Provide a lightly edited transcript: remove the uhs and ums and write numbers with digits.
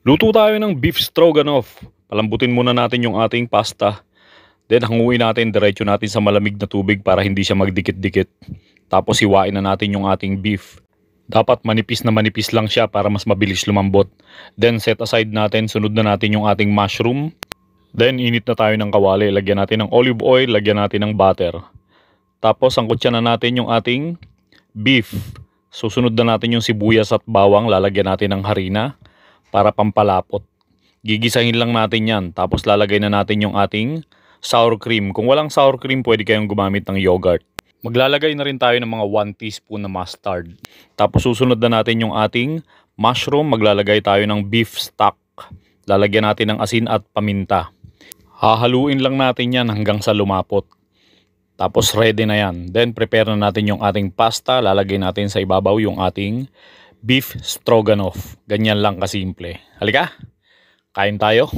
Luto tayo ng beef stroganoff. Palambutin muna natin yung ating pasta. Then hanguin natin, diretso natin sa malamig na tubig para hindi siya magdikit-dikit. Tapos hiwain na natin yung ating beef. Dapat manipis na manipis lang siya para mas mabilis lumambot. Then set aside natin, sunod na natin yung ating mushroom. Then init na tayo ng kawali, lagyan natin ng olive oil, lagyan natin ng butter. Tapos sangkutsa na natin yung ating beef. Susunod na natin yung sibuyas at bawang, lalagyan natin ng harina para pampalapot. Gigisahin lang natin yan. Tapos lalagay na natin yung ating sour cream. Kung walang sour cream, pwede kayong gumamit ng yogurt. Maglalagay na rin tayo ng mga 1 teaspoon na mustard. Tapos susunod na natin yung ating mushroom. Maglalagay tayo ng beef stock. Lalagyan natin ng asin at paminta. Hahaluin lang natin yan hanggang sa lumapot. Tapos ready na yan. Then prepare na natin yung ating pasta. Lalagay natin sa ibabaw yung ating beef stroganoff. Ganyan lang kasimple. Halika, kain tayo.